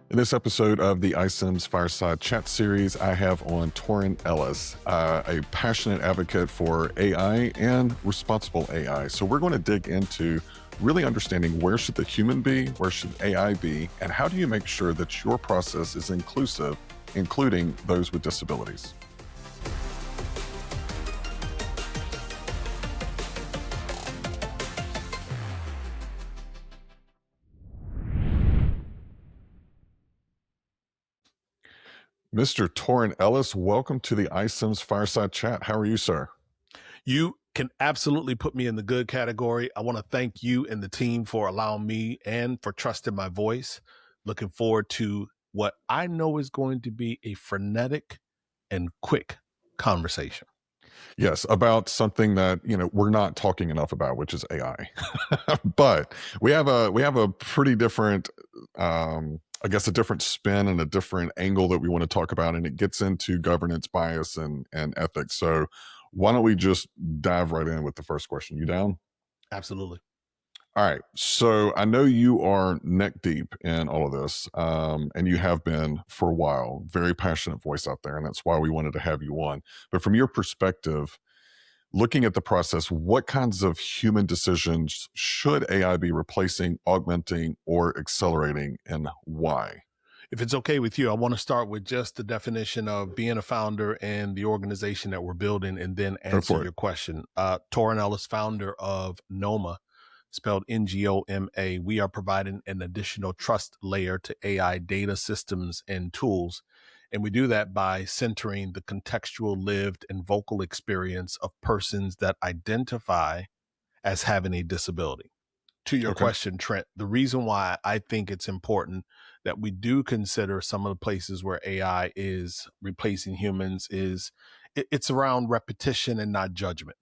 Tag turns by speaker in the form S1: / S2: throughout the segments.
S1: In this episode of the ICIMS Fireside Chat series, I have on Torin Ellis, a passionate advocate for AI and responsible AI. So we're going to dig into really understanding where should the human be, where should AI be, and how do you make sure that your process is inclusive, including those with disabilities. Mr. Torin Ellis, welcome to the ICIMS Fireside Chat. How are you, sir?
S2: You can absolutely put me in the good category. I want to thank you and the team for allowing me and for trusting my voice. Looking forward to what I know is going to be a frenetic and quick conversation.
S1: Yes, about something that, we're not talking enough about, which is AI. But we have a pretty different I guess a different spin and a different angle that we want to talk about, and it gets into governance, bias, and ethics. So why don't we just dive right in with the first question? You down?
S2: Absolutely.
S1: All right. So I know you are neck deep in all of this, and you have been for a while. Very passionate voice out there, and that's why we wanted to have you on. But from your perspective, looking at the process, what kinds of human decisions should AI be replacing, augmenting, or accelerating, and why?
S2: If it's okay with you, I want to start with just the definition of being a founder and the organization that we're building, and then
S1: Go
S2: answer
S1: for
S2: your
S1: it.
S2: question. Torin Ellis, founder of Noma, spelled Ngoma. We are providing an additional trust layer to AI data systems and tools. And we do that by centering the contextual, lived, and vocal experience of persons that identify as having a disability. To your
S1: Okay.
S2: question, Trent, the reason why I think it's important that we do consider some of the places where AI is replacing humans is it's around repetition and not judgment.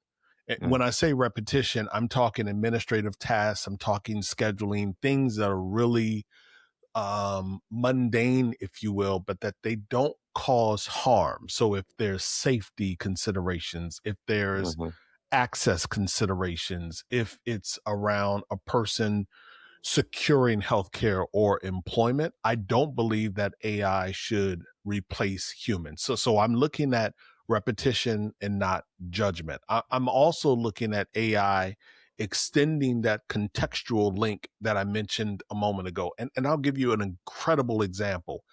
S1: Mm.
S2: When I say repetition, I'm talking administrative tasks, I'm talking scheduling, things that are really mundane, if you will, but that they don't cause harm. So if there's safety considerations, if there's
S1: Mhm.
S2: access considerations, if it's around a person securing healthcare or employment, I don't believe that AI should replace humans. So I'm looking at repetition and not judgment. I'm also looking at AI extending that contextual link that I mentioned a moment ago. And I'll give you an incredible example.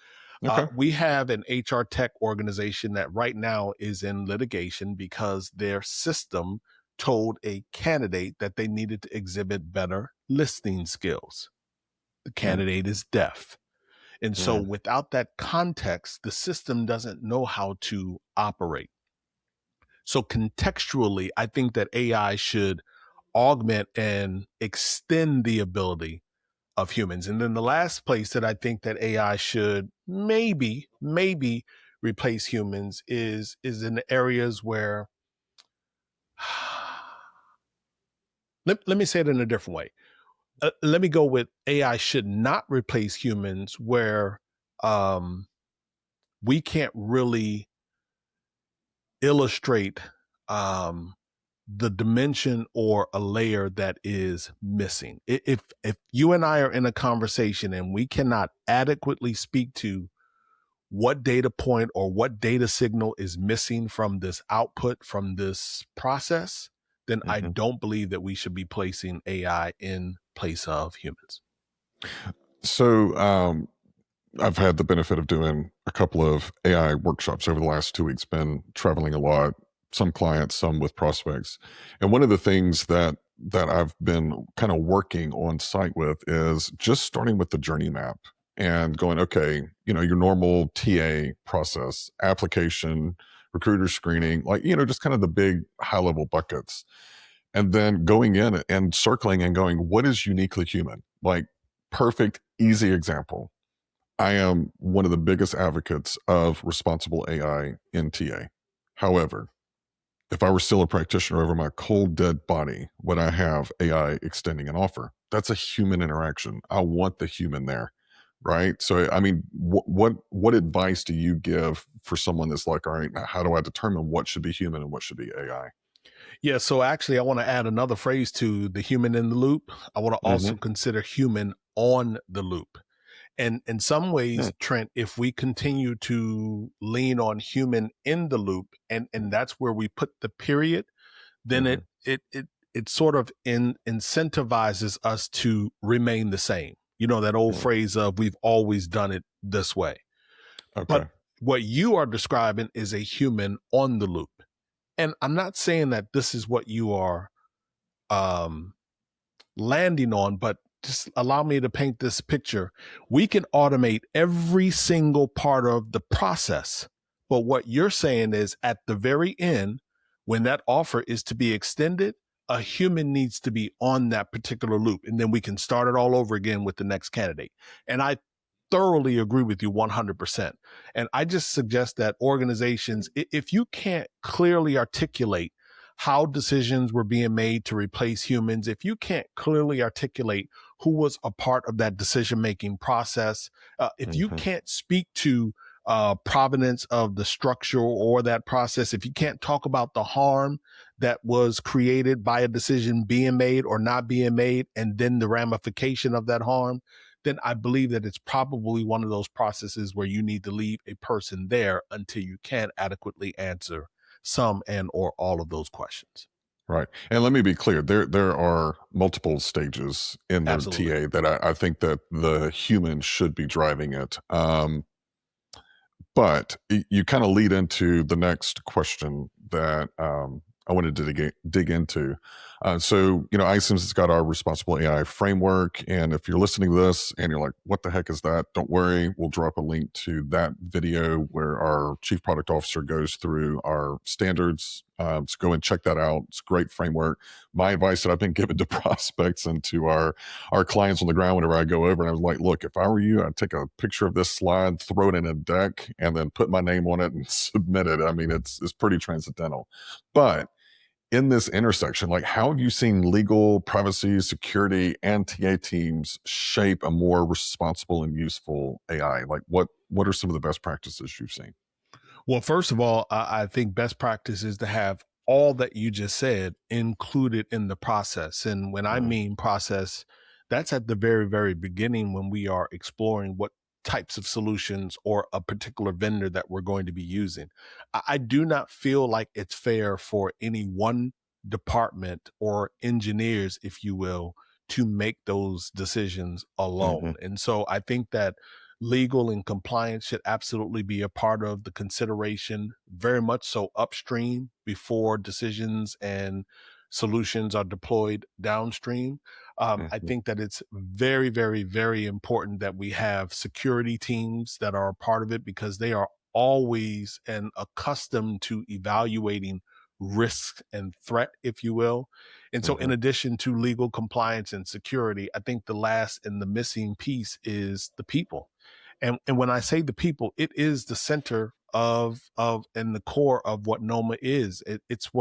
S1: Okay.
S2: We have an HR tech organization that right now is in litigation because their system told a candidate that they needed to exhibit better listening skills. The
S1: Mm.
S2: candidate is deaf. And so
S1: Mm.
S2: without that context, the system doesn't know how to operate. So contextually, I think that AI should augment and extend the ability of humans. And then the last place that I think that AI should maybe replace humans is in the areas where let me say it in a different way. Let me go with AI should not replace humans where we can't really illustrate the dimension or a layer that is missing. If you and I are in a conversation and we cannot adequately speak to what data point or what data signal is missing from this output, from this process, then I
S1: Mhm.
S2: don't believe that we should be placing AI in place of humans.
S1: So I've had the benefit of doing a couple of AI workshops over the last 2 weeks, been traveling a lot, some clients, some with prospects. And one of the things that I've been kind of working on site with is just starting with the journey map and going, okay, your normal TA process, application, recruiter screening, like, just kind of the big high level buckets. And then going in and circling and going, what is uniquely human? Like, perfect, easy example. I am one of the biggest advocates of responsible AI in TA. However, if I were still a practitioner over my cold, dead body, would I have AI extending an offer? That's a human interaction. I want the human there, right? So, I mean, what advice do you give for someone that's like, all right, now how do I determine what should be human and what should be AI?
S2: Yeah, so actually, I want to add another phrase to the human in the loop. I want to also
S1: Hmm.
S2: consider human on the loop. And in some ways,
S1: Hmm.
S2: Trent, if we continue to lean on human in the loop, and that's where we put the period, then
S1: Hmm.
S2: it sort of incentivizes us to remain the same. You know, that old
S1: Hmm.
S2: phrase of we've always done it this way. But
S1: Okay.
S2: what you are describing is a human on the loop. And I'm not saying that this is what you are um, landing on, but just allow me to paint this picture. We can automate every single part of the process. But what you're saying is at the very end, when that offer is to be extended, a human needs to be on that particular loop. And then we can start it all over again with the next candidate. And I thoroughly agree with you 100%. And I just suggest that organizations, if you can't clearly articulate how decisions were being made to replace humans, if you can't clearly articulate who was a part of that decision making process, if you
S1: Hmm.
S2: can't speak to provenance of the structure or that process, if you can't talk about the harm that was created by a decision being made or not being made, and then the ramification of that harm, then I believe that it's probably one of those processes where you need to leave a person there until you can adequately answer some and or all of those questions.
S1: Right. And let me be clear, there are multiple stages in the
S2: Absolutely.
S1: TA that I think that the human should be driving it. But you kind of lead into the next question that I wanted to dig into. So, ICIMS has got our responsible AI framework. And if you're listening to this and you're like, what the heck is that? Don't worry. We'll drop a link to that video where our chief product officer goes through our standards. So go and check that out. It's a great framework. My advice that I've been given to prospects and to our clients on the ground whenever I go over. And I was like, look, if I were you, I'd take a picture of this slide, throw it in a deck, and then put my name on it and submit it. I mean, it's pretty transcendental. But in this intersection, like how have you seen legal, privacy, security, and TA teams shape a more responsible and useful AI? Like what are some of the best practices you've seen?
S2: Well, first of all, I think best practice is to have all that you just said included in the process. And when I
S1: Mm,
S2: mean process, that's at the very, very beginning when we are exploring what types of solutions or a particular vendor that we're going to be using. I do not feel like it's fair for any one department or engineers, if you will, to make those decisions
S1: mhm,
S2: alone. And so I think that legal and compliance should absolutely be a part of the consideration, very much so upstream before decisions and solutions are deployed downstream. I
S1: mhm,
S2: think that it's very, very, very important that we have security teams that are a part of it because they are always and accustomed to evaluating risk and threat, if you will. And so, in
S1: mhm,
S2: addition to legal compliance and security, I think the last and the missing piece is the people. And when I say the people, it is the center of and the core of what Noma is. It's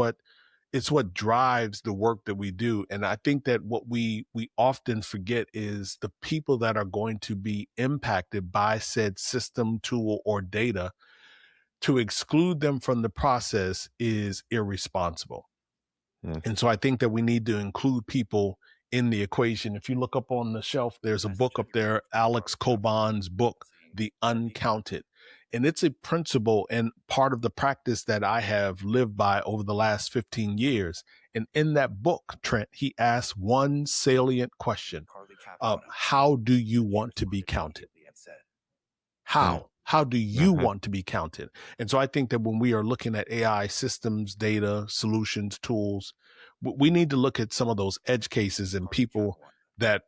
S2: what drives the work that we do. And I think that what we often forget is the people that are going to be impacted by said system, tool, or data. To exclude them from the process is irresponsible.
S1: mm,
S2: And so I think that we need to include people in the equation. If you look up on the shelf, there's a book up there, Alex Coban's book, The Uncounted. And it's a principle and part of the practice that I have lived by over the last 15 years. And in that book, Trent, he asks one salient question: how do you want to be counted?
S1: mm,
S2: How do you
S1: mhm.
S2: want to be counted? And so I think that when we are looking at AI systems, data, solutions, tools, we need to look at some of those edge cases and people that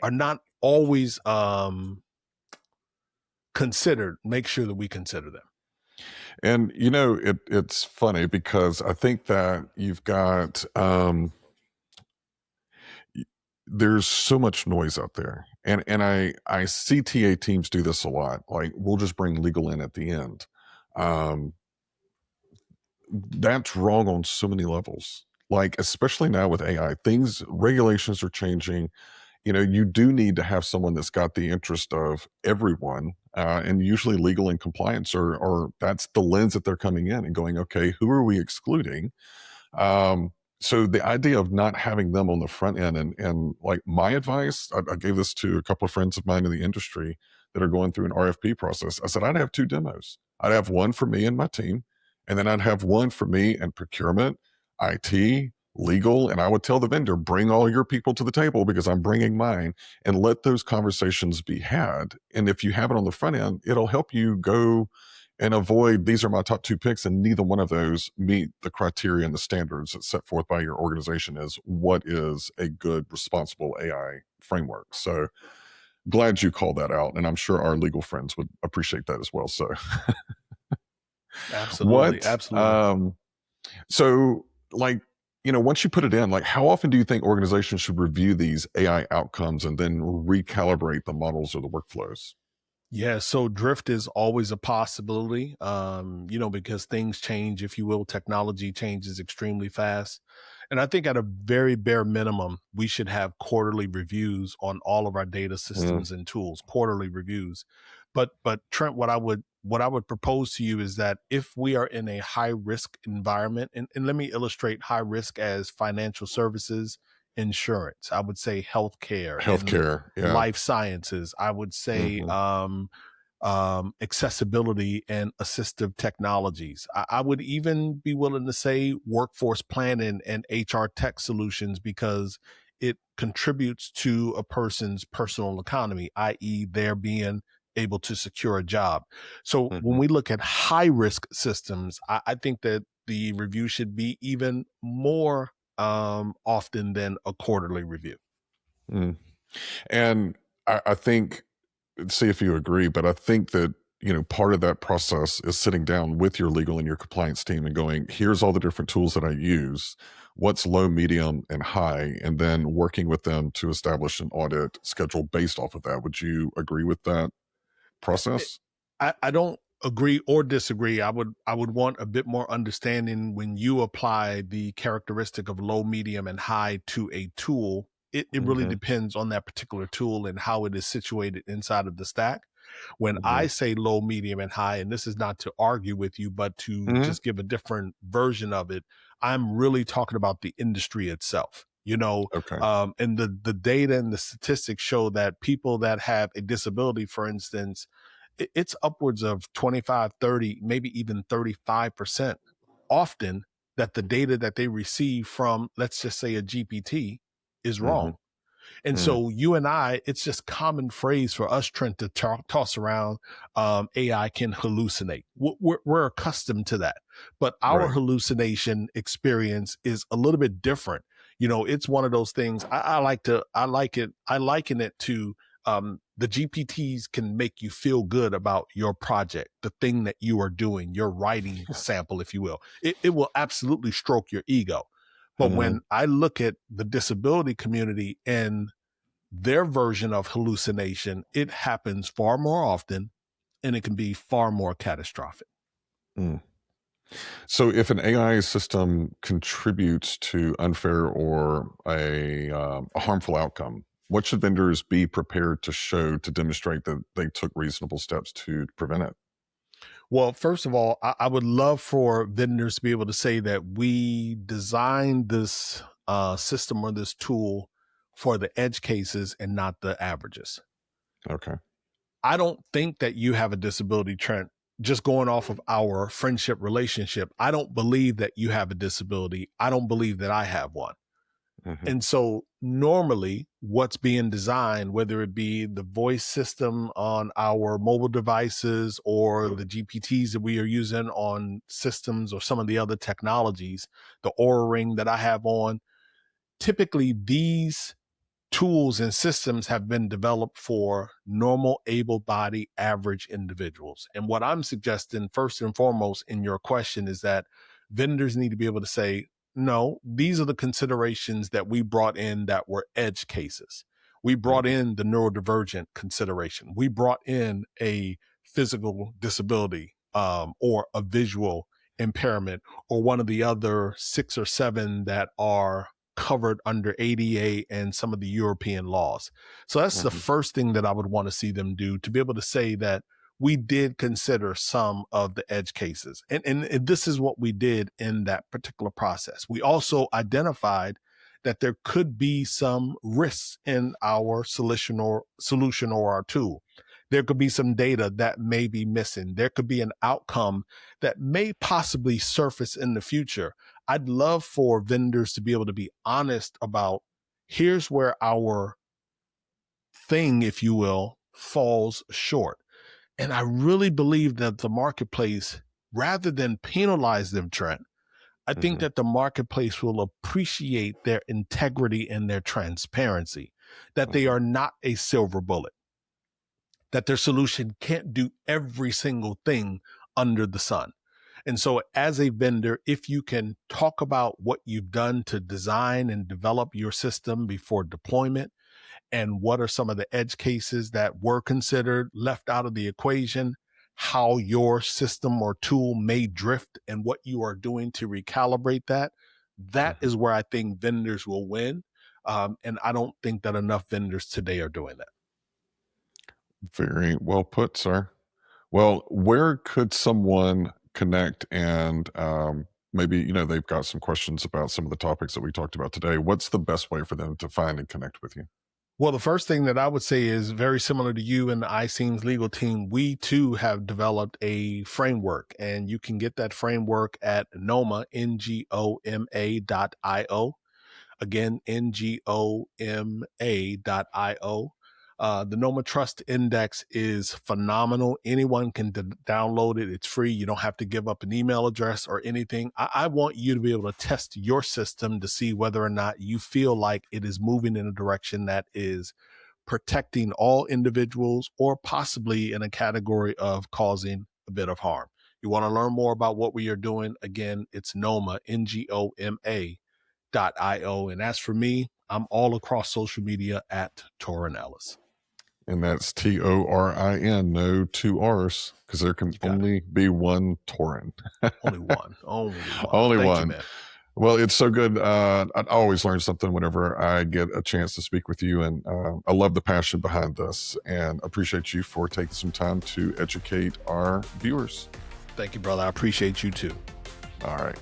S2: are not always considered. Make sure that we consider them.
S1: And it's funny because I think that you've got y- there's so much noise out there. And I see TA teams do this a lot. Like we'll just bring legal in at the end. Um, that's wrong on so many levels. Like especially now with AI, things regulations are changing. You do need to have someone that's got the interest of everyone, and usually legal and compliance or that's the lens that they're coming in and going, okay, who are we excluding? Um, So the idea of not having them on the front end, and like my advice, I gave this to a couple of friends of mine in the industry that are going through an RFP process. I said I'd have two demos. I'd have one for me and my team, and then I'd have one for me and procurement, IT, legal, and I would tell the vendor, bring all your people to the table because I'm bringing mine, and let those conversations be had. And if you have it on the front end, it'll help you go and avoid these are my top two picks and neither one of those meet the criteria and the standards that's set forth by your organization is what is a good responsible AI framework. So glad you called that out, and I'm sure our legal friends would appreciate that as well. So
S2: Absolutely,
S1: what
S2: absolutely.
S1: so like, once you put it in, like how often do you think organizations should review these AI outcomes and then recalibrate the models or the workflows?
S2: Yeah, so drift is always a possibility, because things change, if you will. Technology changes extremely fast. And I think at a very bare minimum, we should have quarterly reviews on all of our data
S1: Mm,
S2: systems and tools, quarterly reviews. But Trent, what I would propose to you is that if we are in a high risk environment, and let me illustrate high risk as financial services, insurance, I would say healthcare and
S1: healthcare, yeah.
S2: life sciences, I would say
S1: Hmm.
S2: accessibility and assistive technologies. I would even be willing to say workforce planning and HR tech solutions because it contributes to a person's personal economy, i.e., they're being able to secure a job. So when
S1: Hmm.
S2: we look at high risk systems, I think that the review should be even more often than a quarterly review.
S1: Mm. And I think, see if you agree, but I think that, part of that process is sitting down with your legal and your compliance team and going, here's all the different tools that I use. What's low, medium, and high? And then working with them to establish an audit schedule based off of that. Would you agree with that process?
S2: I don't agree or disagree. I would want a bit more understanding when you apply the characteristic of low, medium, and high to a tool. It really
S1: Hmm.
S2: depends on that particular tool and how it is situated inside of the stack. When
S1: Hmm.
S2: I say low, medium, and high, and this is not to argue with you, but to
S1: Hmm.
S2: just give a different version of it, I'm really talking about the industry itself.
S1: Okay.
S2: And the data and the statistics show that people that have a disability, for instance, it's upwards of 25, 30, maybe even 35% often that the data that they receive from, let's just say, a GPT is
S1: Hmm.
S2: wrong. And so you and I, it's just common phrase for us, Trent, to toss around. AI can hallucinate. We're accustomed to that, but our
S1: Right.
S2: hallucination experience is a little bit different. It's one of those things. I liken it to the GPTs can make you feel good about your project, the thing that you are doing, your writing sample, if you will. It will absolutely stroke your ego. But
S1: Hmm.
S2: when I look at the disability community and their version of hallucination, it happens far more often and it can be far more catastrophic.
S1: So, if an AI system contributes to unfair or a harmful outcome, what should vendors be prepared to show to demonstrate that they took reasonable steps to prevent it?
S2: Well, first of all, I would love for vendors to be able to say that we designed this system or this tool for the edge cases and not the averages.
S1: Okay.
S2: I don't think that you have a disability, Trent. Just going off of our friendship relationship, I don't believe that you have a disability. I don't believe that I have one.
S1: Hmm.
S2: And so normally what's being designed, whether it be the voice system on our mobile devices or the GPTs that we are using on systems or some of the other technologies, the Aura Ring that I have on, typically these tools and systems have been developed for normal, able bodied, average individuals. And what I'm suggesting, first and foremost, in your question, is that vendors need to be able to say, no, these are the considerations that we brought in that were edge cases. We brought
S1: Hmm.
S2: in the neurodivergent consideration. We brought in a physical disability or a visual impairment or one of the other six or seven that are covered under ADA and some of the European laws. So that's the
S1: Hmm.
S2: first thing that I would want to see them do, to be able to say that we did consider some of the edge cases. And this is what we did in that particular process. We also identified that there could be some risks in our solution or our tool. There could be some data that may be missing. There could be an outcome that may possibly surface in the future. I'd love for vendors to be able to be honest about, here's where our thing, if you will, falls short. And I really believe that the marketplace, rather than penalize them, Trent, I think that the marketplace will appreciate their integrity and their transparency, that they are not a silver bullet, that their solution can't do every single thing under the sun. And so as a vendor, if you can talk about what you've done to design and develop your system before deployment, and what are some of the edge cases that were considered left out of the equation, how your system or tool may drift, and what you are doing to recalibrate that, that is where I think vendors will win. And I don't think that enough vendors today are doing that.
S1: Very well put, sir. Well, where could someone connect and maybe, they've got some questions about some of the topics that we talked about today. What's the best way for them to find and connect with you?
S2: Well, the first thing that I would say is very similar to you and the ICIMS legal team. We too have developed a framework, and you can get that framework at Noma, NGOMA.io. Again, NGOMA.io. The Noma Trust Index is phenomenal. Anyone can download it. It's free. You don't have to give up an email address or anything. I want you to be able to test your system to see whether or not you feel like it is moving in a direction that is protecting all individuals, or possibly in a category of causing a bit of harm. You want to learn more about what we are doing? Again, it's Noma, NGOMA.io. And as for me, I'm all across social media at Torin Ellis.
S1: And that's Torin, no two R's, because there can only be one Torin.
S2: Only one. Only one.
S1: Only
S2: Thank
S1: one.
S2: you, man.
S1: Well, it's so good. I always learn something whenever I get a chance to speak with you. And I love the passion behind this, and appreciate you for taking some time to educate our viewers.
S2: Thank you, brother. I appreciate you too.
S1: All right.